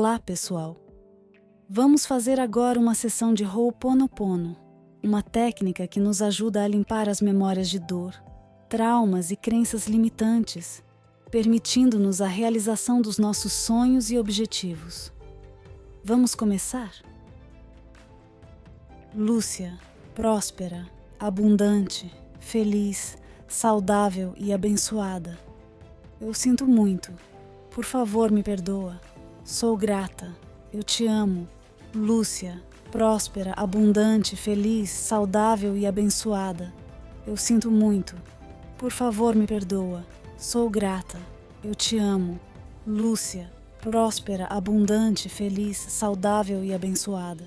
Olá, pessoal! Vamos fazer agora uma sessão de Ho'oponopono, uma técnica que nos ajuda a limpar as memórias de dor, traumas e crenças limitantes, permitindo-nos a realização dos nossos sonhos e objetivos. Vamos começar? Lúcia, próspera, abundante, feliz, saudável e abençoada. Eu sinto muito. Por favor, me perdoa. Sou grata. Eu te amo. Lúcia, próspera, abundante, feliz, saudável e abençoada. Eu sinto muito. Por favor, me perdoa. Sou grata. Eu te amo. Lúcia, próspera, abundante, feliz, saudável e abençoada.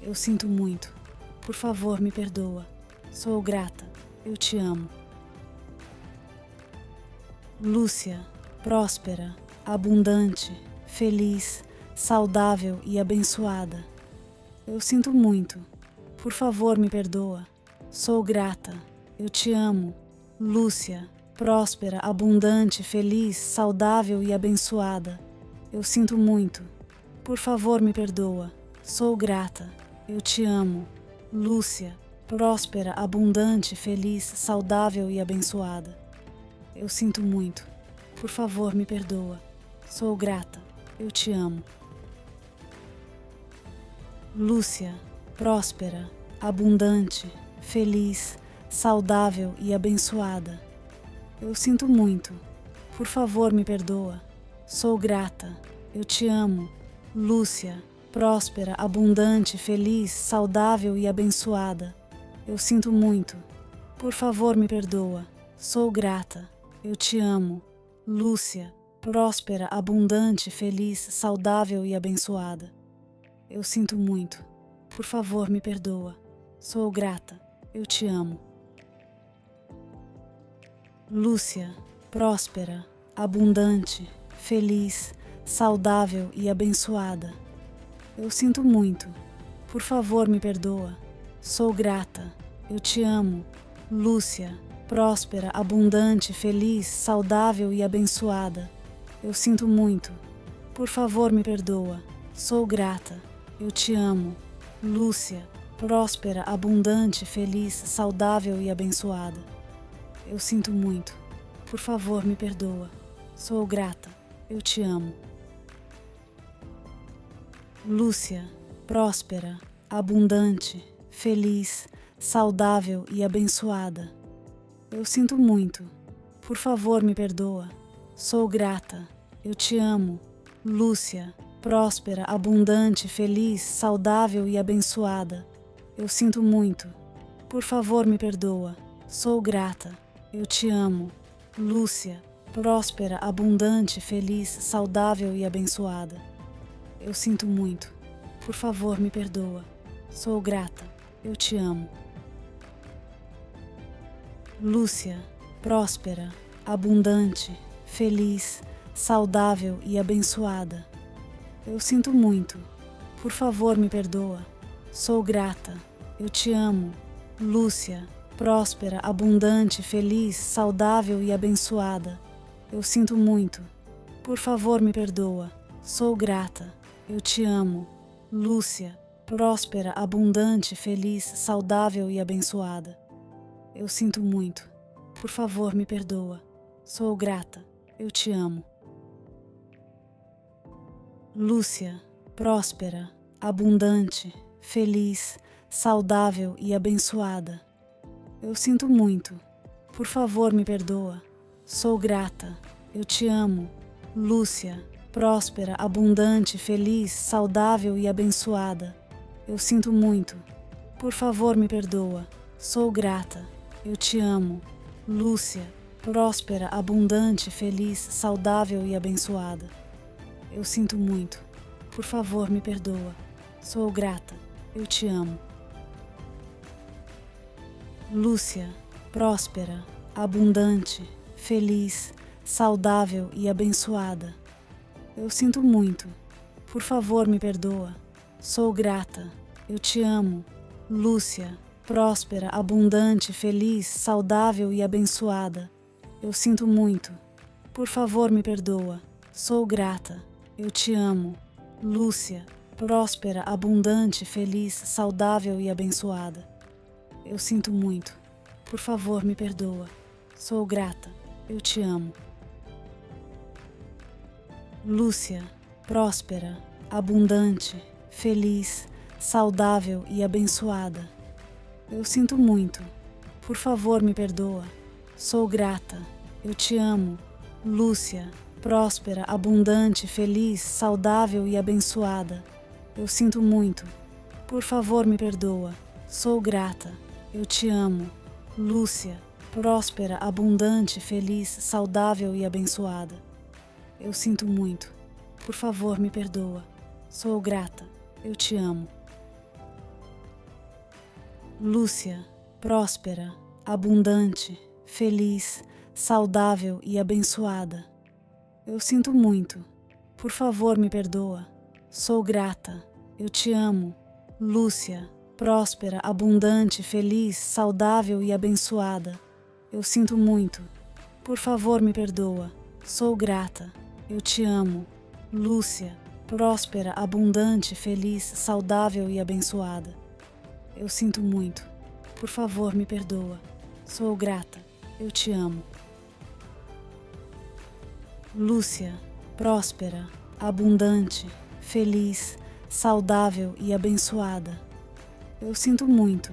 Eu sinto muito. Por favor, me perdoa. Sou grata. Eu te amo. Lúcia, próspera, abundante, feliz, saudável e abençoada. Eu sinto muito. Por favor, me perdoa. Sou grata. Eu te amo. Lúcia, próspera, abundante, feliz, saudável e abençoada. Eu sinto muito. Por favor, me perdoa. Sou grata. Eu te amo. Lúcia, próspera, abundante, feliz, saudável e abençoada. Eu sinto muito. Por favor, me perdoa. Sou grata. Eu te amo. Lúcia, próspera, abundante, feliz, saudável e abençoada. Eu sinto muito. Por favor, me perdoa. Sou grata. Eu te amo. Lúcia, próspera, abundante, feliz, saudável e abençoada. Eu sinto muito. Por favor, me perdoa. Sou grata. Eu te amo. Lúcia, próspera, abundante, feliz, saudável e abençoada. Eu sinto muito. Por favor, me perdoa. Sou grata. Eu te amo. Lúcia, próspera, abundante, feliz, saudável e abençoada. Eu sinto muito. Por favor, me perdoa. Sou grata. Eu te amo. Lúcia, próspera, abundante, feliz, saudável e abençoada. Eu sinto muito. Por favor, me perdoa. Sou grata. Eu te amo. Lúcia, próspera, abundante, feliz, saudável e abençoada. Eu sinto muito. Por favor, me perdoa. Sou grata. Eu te amo. Lúcia, próspera, abundante, feliz, saudável e abençoada. Eu sinto muito. Por favor, me perdoa. Sou grata. Eu te amo. Lúcia, próspera, abundante, feliz, saudável e abençoada. Eu sinto muito. Por favor, me perdoa. Sou grata. Eu te amo. Lúcia, próspera, abundante, feliz, saudável e abençoada. Eu sinto muito. Por favor, me perdoa. Sou grata. Eu te amo. Lúcia, próspera, abundante, feliz, saudável e abençoada. Eu sinto muito. Por favor, me perdoa. Sou grata. Eu te amo. Lúcia, próspera, abundante, feliz, saudável e abençoada. Eu sinto muito. Por favor, me perdoa. Sou grata. Eu te amo. Lúcia, próspera, abundante, feliz, saudável e abençoada. Eu sinto muito. Por favor, me perdoa. Sou grata. Eu te amo. Lúcia, próspera, abundante, feliz, saudável e abençoada. Eu sinto muito. Por favor, me perdoa. Sou grata. Eu te amo. Lúcia, próspera, abundante, feliz, saudável e abençoada. Eu sinto muito. Por favor, me perdoa. Sou grata. Eu te amo. Lúcia, próspera, abundante, feliz, saudável e abençoada. Eu sinto muito. Por favor, me perdoa. Sou grata. Eu te amo. Lúcia, próspera, abundante, feliz, saudável e abençoada. Eu sinto muito. Por favor, me perdoa. Sou grata. Eu te amo. Lúcia, próspera, abundante, feliz, saudável e abençoada. Eu sinto muito. Por favor, me perdoa. Sou grata. Eu te amo. Lúcia, próspera, abundante, feliz, saudável e abençoada. Eu sinto muito. Por favor, me perdoa. Sou grata. Eu te amo. Lúcia, próspera, abundante, feliz, saudável e abençoada. Eu sinto muito. Por favor, me perdoa. Sou grata. Eu te amo. Lúcia, próspera, abundante, feliz, saudável e abençoada. Eu sinto muito. Por favor, me perdoa. Sou grata. Eu te amo. Lúcia, próspera, abundante, feliz, saudável e abençoada. Eu sinto muito. Por favor, me perdoa. Sou grata. Eu te amo. Lúcia, próspera, abundante, feliz, saudável e abençoada. Eu sinto muito. Por favor, me perdoa. Sou grata. Eu te amo. Lúcia, próspera, abundante, feliz, saudável e abençoada. Eu sinto muito. Por favor, me perdoa. Sou grata. Eu te amo. Lúcia, próspera, abundante, feliz, saudável e abençoada. Eu sinto muito. Por favor, me perdoa. Sou grata. Eu te amo. Lúcia, próspera, abundante, feliz, saudável e abençoada. Eu sinto muito.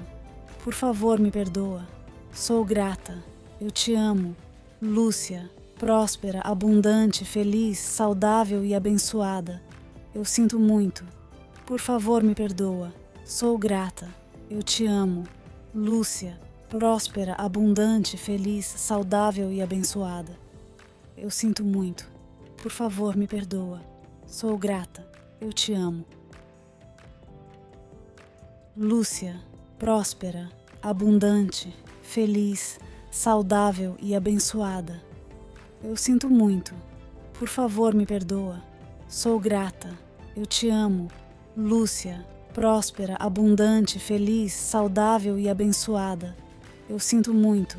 Por favor, me perdoa. Sou grata. Eu te amo. Lúcia, próspera, abundante, feliz, saudável e abençoada. Eu sinto muito. Por favor, me perdoa. Sou grata. Eu te amo. Lúcia, próspera, abundante, feliz, saudável e abençoada. Eu sinto muito. Por favor, me perdoa. Sou grata. Eu te amo. Lúcia, próspera, abundante, feliz, saudável e abençoada. Eu sinto muito. Por favor, me perdoa. Sou grata. Eu te amo. Lúcia, próspera, abundante, feliz, saudável e abençoada. Eu sinto muito.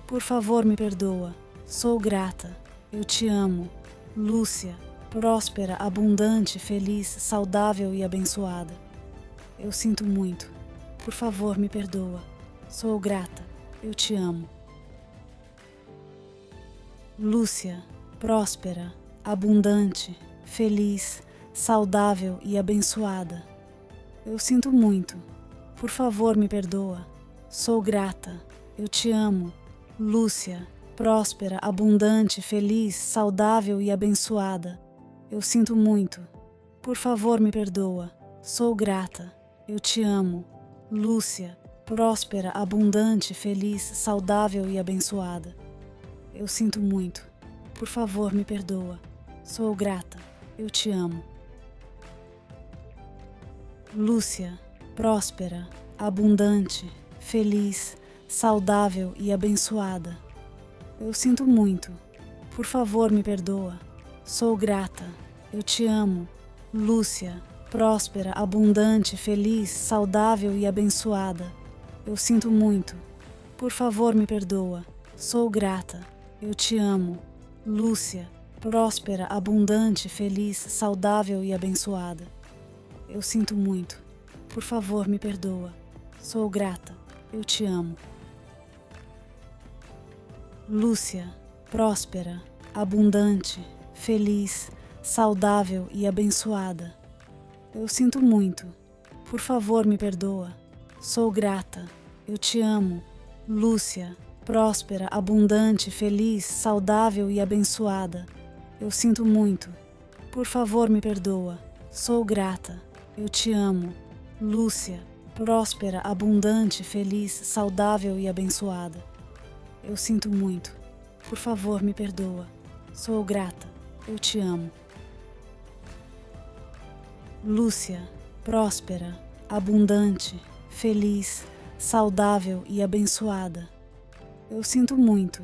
Por favor, me perdoa. Sou grata. Eu te amo. Lúcia, próspera, abundante, feliz, saudável e abençoada. Eu sinto muito. Por favor, me perdoa. Sou grata. Eu te amo. Lúcia, próspera, abundante, feliz, saudável e abençoada. Eu sinto muito. Por favor, me perdoa. Sou grata. Eu te amo. Lúcia, próspera, abundante, feliz, saudável e abençoada. Eu sinto muito. Por favor, me perdoa. Sou grata. Eu te amo. Lúcia, próspera, abundante, feliz, saudável e abençoada. Eu sinto muito. Por favor, me perdoa. Sou grata. Eu te amo. Lúcia, próspera, abundante, feliz, saudável e abençoada. Eu sinto muito. Por favor, me perdoa. Sou grata. Eu te amo. Lúcia, próspera, abundante, feliz, saudável e abençoada. Eu sinto muito. Por favor, me perdoa. Sou grata. Eu te amo. Lúcia, próspera, abundante, feliz, saudável e abençoada. Eu sinto muito. Por favor, me perdoa. Sou grata. Eu te amo. Lúcia, próspera, abundante, feliz, saudável e abençoada. Eu sinto muito. Por favor, me perdoa. Sou grata. Eu te amo. Lúcia, próspera, abundante, feliz, saudável e abençoada. Eu sinto muito. Por favor, me perdoa. Sou grata. Eu te amo. Lúcia, próspera, abundante, feliz, saudável e abençoada. Eu sinto muito. Por favor, me perdoa. Sou grata. Eu te amo. Lúcia, próspera, abundante, feliz, saudável e abençoada. Eu sinto muito.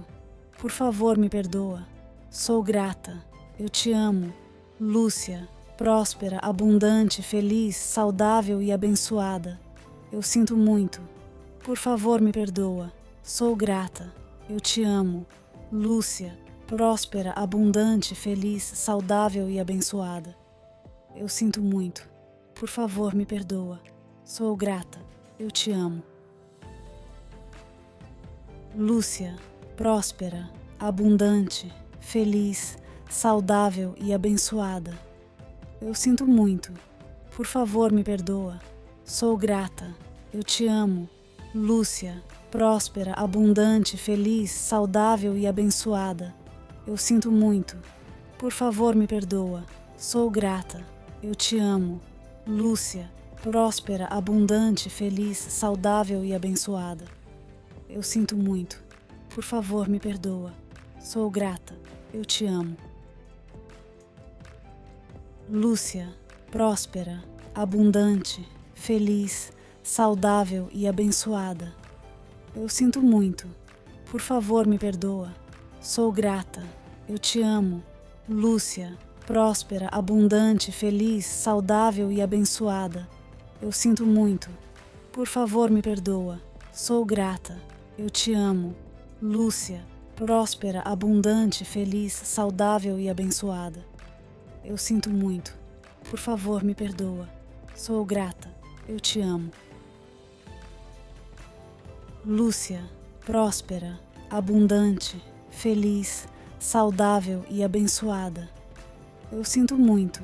Por favor, me perdoa. Sou grata. Eu te amo. Lúcia, próspera, abundante, feliz, saudável e abençoada. Eu sinto muito. Por favor, me perdoa. Sou grata. Eu te amo. Lúcia, próspera, abundante, feliz, saudável e abençoada. Eu sinto muito. Por favor, me perdoa. Sou grata. Eu te amo. Lúcia, próspera, abundante, feliz, saudável e abençoada. Eu sinto muito. Por favor, me perdoa. Sou grata. Eu te amo. Lúcia, próspera, abundante, feliz, saudável e abençoada. Eu sinto muito. Por favor, me perdoa. Sou grata. Eu te amo. Lúcia, próspera, abundante, feliz, saudável e abençoada. Eu sinto muito. Por favor, me perdoa. Sou grata. Eu te amo. Lúcia, próspera, abundante, feliz, saudável e abençoada. Eu sinto muito. Por favor, me perdoa. Sou grata. Eu te amo. Lúcia, próspera, abundante, feliz, saudável e abençoada. Eu sinto muito. Por favor, me perdoa. Sou grata. Eu te amo. Lúcia, próspera, abundante, feliz, saudável e abençoada. Eu sinto muito. Por favor, me perdoa. Sou grata. Eu te amo. Lúcia, próspera, abundante, feliz, saudável e abençoada. Eu sinto muito.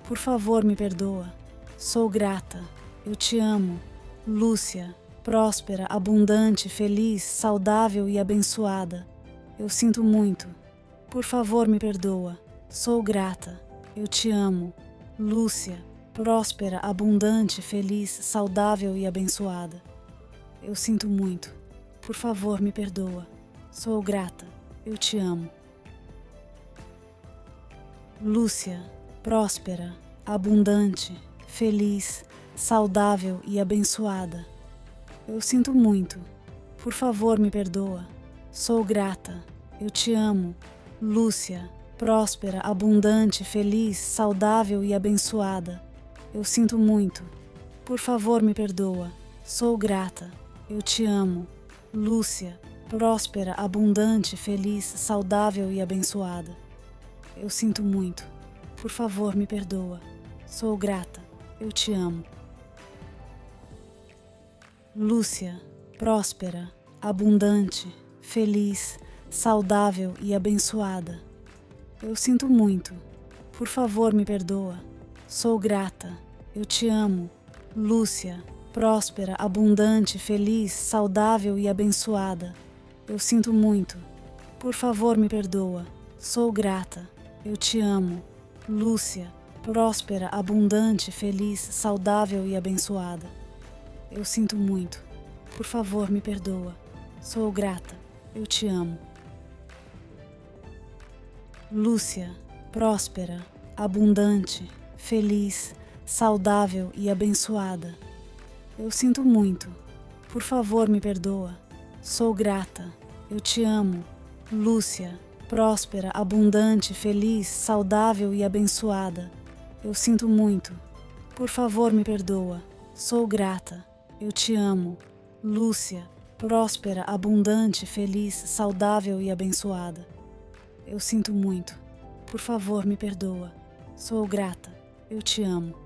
Por favor, me perdoa. Sou grata. Eu te amo. Lúcia, próspera, abundante, feliz, saudável e abençoada. Eu sinto muito. Por favor, me perdoa. Sou grata. Eu te amo. Lúcia, próspera, abundante, feliz, saudável e abençoada. Eu sinto muito. Por favor, me perdoa. Sou grata. Eu te amo. Lúcia, próspera, abundante, feliz, saudável e abençoada. Eu sinto muito. Por favor, me perdoa. Sou grata. Eu te amo. Lúcia, próspera, abundante, feliz, saudável e abençoada. Eu sinto muito. Por favor, me perdoa. Sou grata. Eu te amo. Lúcia, próspera, abundante, feliz, saudável e abençoada. Eu sinto muito. Por favor, me perdoa. Sou grata. Eu te amo. Lúcia, próspera, abundante, feliz, saudável e abençoada. Eu sinto muito. Por favor, me perdoa. Sou grata. Eu te amo. Lúcia, próspera, abundante, feliz, saudável e abençoada. Eu sinto muito. Por favor, me perdoa. Sou grata. Eu te amo. Lúcia, próspera, abundante, feliz, saudável e abençoada. Eu sinto muito. Por favor, me perdoa. Sou grata. Eu te amo. Lúcia, próspera, abundante, feliz, saudável e abençoada. Eu sinto muito. Por favor, me perdoa. Sou grata. Eu te amo. Lúcia, próspera, abundante, feliz, saudável e abençoada. Eu sinto muito. Por favor, me perdoa. Sou grata. Eu te amo. Lúcia, próspera, abundante, feliz, saudável e abençoada. Eu sinto muito. Por favor, me perdoa. Sou grata. Eu te amo.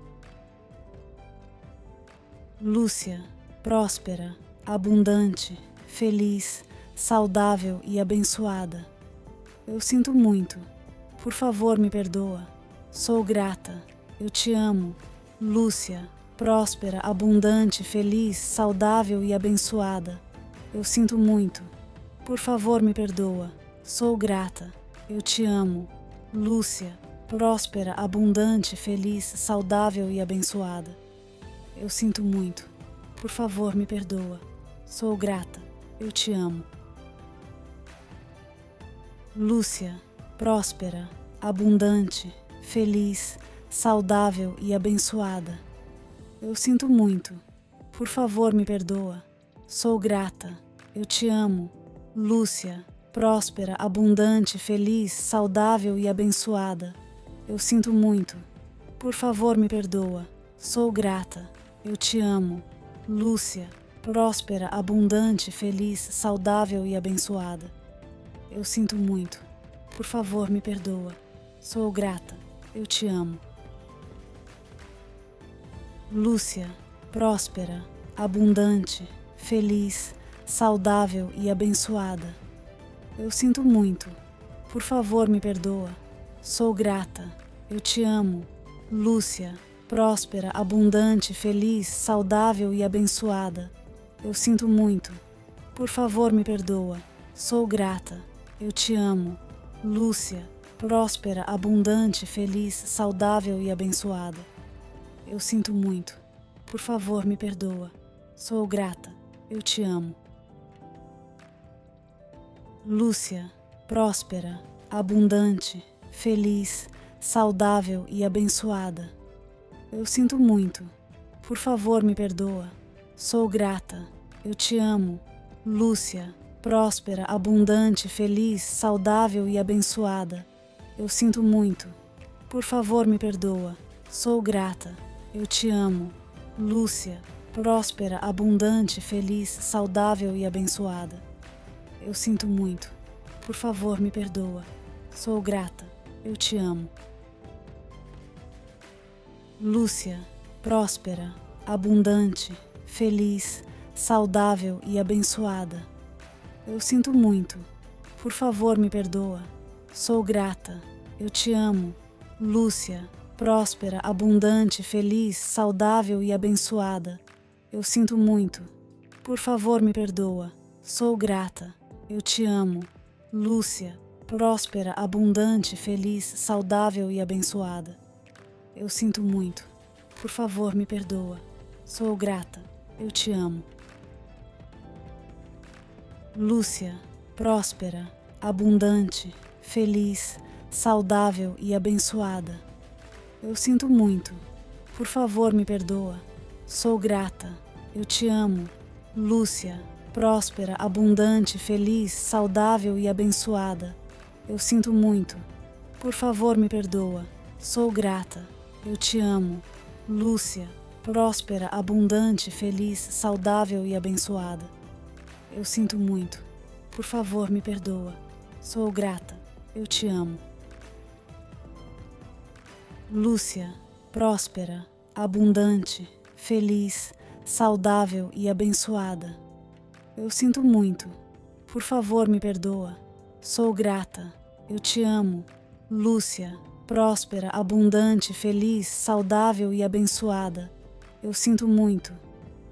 Lúcia, próspera, abundante, feliz, saudável e abençoada. Eu sinto muito. Por favor, me perdoa. Sou grata. Eu te amo. Lúcia, próspera, abundante, feliz, saudável e abençoada. Eu sinto muito. Por favor, me perdoa. Sou grata. Eu te amo. Lúcia, próspera, abundante, feliz, saudável e abençoada. Eu sinto muito. Por favor, me perdoa. Sou grata. Eu te amo. Lúcia, próspera, abundante, feliz, saudável e abençoada. Eu sinto muito. Por favor, me perdoa. Sou grata. Eu te amo. Lúcia, próspera, abundante, feliz, saudável e abençoada. Eu sinto muito. Por favor, me perdoa. Sou grata. Eu te amo. Lúcia, próspera, abundante, feliz, saudável e abençoada. Eu sinto muito. Por favor, me perdoa. Sou grata. Eu te amo. Lúcia, próspera, abundante, feliz, saudável e abençoada. Eu sinto muito. Por favor, me perdoa. Sou grata. Eu te amo. Lúcia, próspera, abundante, feliz, saudável e abençoada. Eu sinto muito. Por favor, me perdoa. Sou grata. Eu te amo. Lúcia, próspera, abundante, feliz, saudável e abençoada. Eu sinto muito. Por favor, me perdoa. Sou grata. Eu te amo. Lúcia, próspera, abundante, feliz, saudável e abençoada. Eu sinto muito. Por favor, me perdoa. Sou grata. Eu te amo. Lúcia, próspera, abundante, feliz, saudável e abençoada. Eu sinto muito. Por favor, me perdoa. Sou grata. Eu te amo. Lúcia, próspera, abundante, feliz, saudável e abençoada. Eu sinto muito. Por favor, me perdoa. Sou grata. Eu te amo. Lúcia, próspera, abundante, feliz, saudável e abençoada. Eu sinto muito. Por favor, me perdoa. Sou grata. Eu te amo. Lúcia, próspera, abundante, feliz, saudável e abençoada. Eu sinto muito. Por favor, me perdoa. Sou grata. Eu te amo. Lúcia, próspera, abundante, feliz, saudável e abençoada. Eu sinto muito. Por favor, me perdoa. Sou grata. Eu te amo. Lúcia, próspera, abundante, feliz, saudável e abençoada. Eu sinto muito. Por favor, me perdoa. Sou grata. Eu te amo. Lúcia, próspera, abundante, feliz, saudável e abençoada. Eu sinto muito. Por favor, me perdoa. Sou grata. Eu te amo. Lúcia, próspera, abundante, feliz, saudável e abençoada. Eu sinto muito. Por favor, me perdoa. Sou grata. Eu te amo. Lúcia, próspera, abundante, feliz, saudável e abençoada. Eu sinto muito. Por favor, me perdoa. Sou grata. Eu te amo. Lúcia, próspera, abundante, feliz, saudável e abençoada. Eu sinto muito.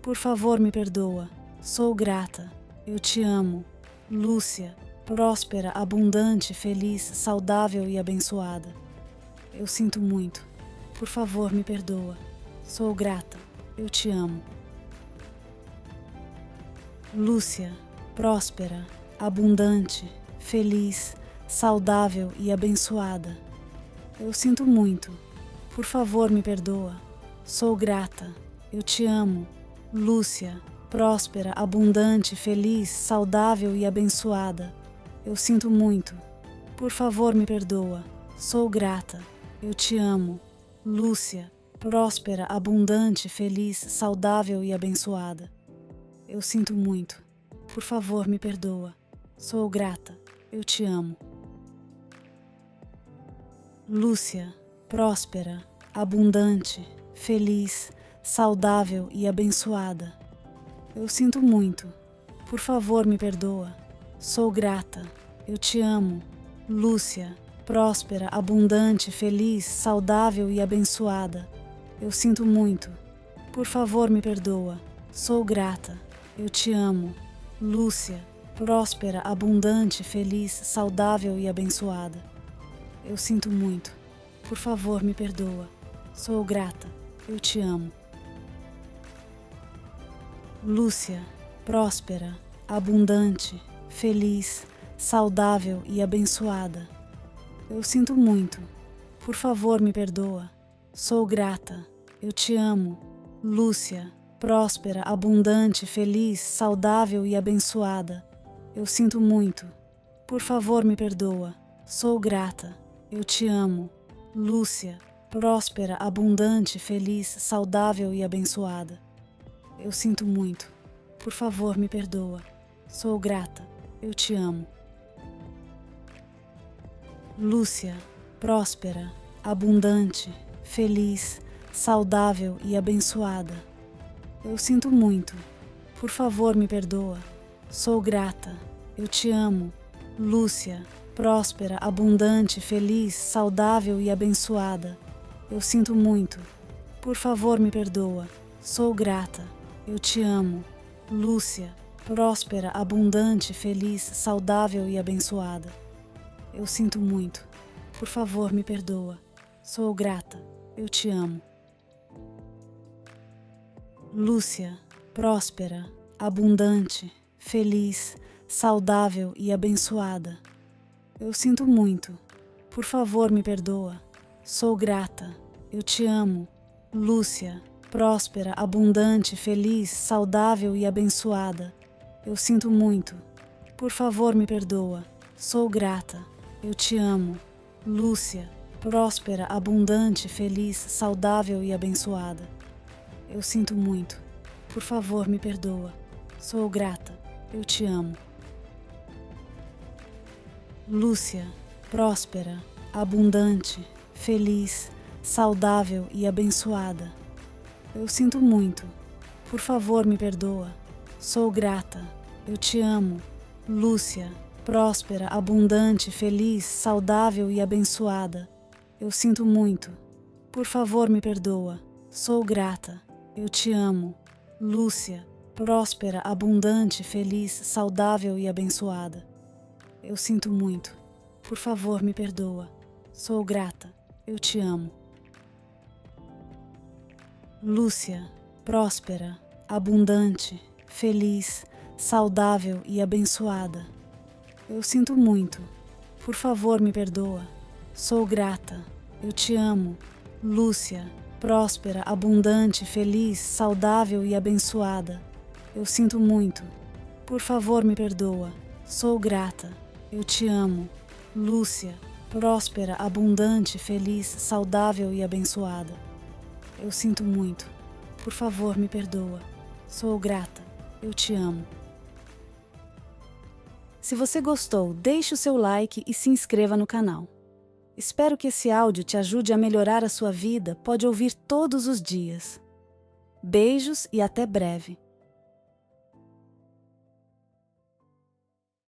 Por favor, me perdoa. Sou grata. Eu te amo. Lúcia, próspera, abundante, feliz, saudável e abençoada. Eu sinto muito. Por favor, me perdoa. Sou grata. Eu te amo. Lúcia, próspera, abundante, feliz, saudável e abençoada. Eu sinto muito. Por favor, me perdoa. Sou grata. Eu te amo. Lúcia, próspera, abundante, feliz, saudável e abençoada. Eu sinto muito. Por favor, me perdoa. Sou grata. Eu te amo. Lúcia, próspera, abundante, feliz, saudável e abençoada. Eu sinto muito. Por favor, me perdoa. Sou grata. Eu te amo. Lúcia, próspera, abundante, feliz, saudável e abençoada. Eu sinto muito. Por favor, me perdoa. Sou grata. Eu te amo. Lúcia, próspera, abundante, feliz, saudável e abençoada. Eu sinto muito. Por favor, me perdoa. Sou grata. Eu te amo. Lúcia, próspera, abundante, feliz, saudável e abençoada. Eu sinto muito. Por favor, me perdoa. Sou grata. Eu te amo. Lúcia, próspera, abundante, feliz, saudável e abençoada. Eu sinto muito. Por favor, me perdoa. Sou grata. Eu te amo. Lúcia, próspera, abundante, feliz, saudável e abençoada. Eu sinto muito. Por favor, me perdoa. Sou grata. Eu te amo. Lúcia, próspera, abundante, feliz, saudável e abençoada. Eu sinto muito. Por favor, me perdoa. Sou grata. Eu te amo. Lúcia, próspera, abundante, feliz, saudável e abençoada. Eu sinto muito. Por favor, me perdoa. Sou grata. Eu te amo. Lúcia, próspera, abundante, feliz, saudável e abençoada. Eu sinto muito. Por favor, me perdoa. Sou grata. Eu te amo. Lúcia, próspera, abundante, feliz, saudável e abençoada. Eu sinto muito. Por favor, me perdoa. Sou grata. Eu te amo. Lúcia, próspera, abundante, feliz, saudável e abençoada. Eu sinto muito. Por favor, me perdoa. Sou grata. Eu te amo. Lúcia, próspera, abundante, feliz, saudável e abençoada. Eu sinto muito. Por favor, me perdoa. Sou grata. Eu te amo. Lúcia, próspera, abundante, feliz, saudável e abençoada. Eu sinto muito. Por favor, me perdoa. Sou grata. Eu te amo. Lúcia, próspera, abundante, feliz, saudável e abençoada. Eu sinto muito. Por favor, me perdoa. Sou grata. Eu te amo. Lúcia, próspera, abundante, feliz, saudável e abençoada. Eu sinto muito. Por favor, me perdoa. Sou grata. Eu te amo. Lúcia, próspera, abundante, feliz, saudável e abençoada. Eu sinto muito. Por favor, me perdoa. Sou grata. Eu te amo. Lúcia, próspera, abundante, feliz, saudável e abençoada. Eu sinto muito. Por favor, me perdoa. Sou grata. Eu te amo. Lúcia, próspera, abundante, feliz, saudável e abençoada. Eu sinto muito. Por favor, me perdoa. Sou grata. Eu te amo. Lúcia, próspera, abundante, feliz, saudável e abençoada. Eu sinto muito. Por favor, me perdoa. Sou grata. Eu te amo. Se você gostou, deixe o seu like e se inscreva no canal. Espero que esse áudio te ajude a melhorar a sua vida. Pode ouvir todos os dias. Beijos e até breve.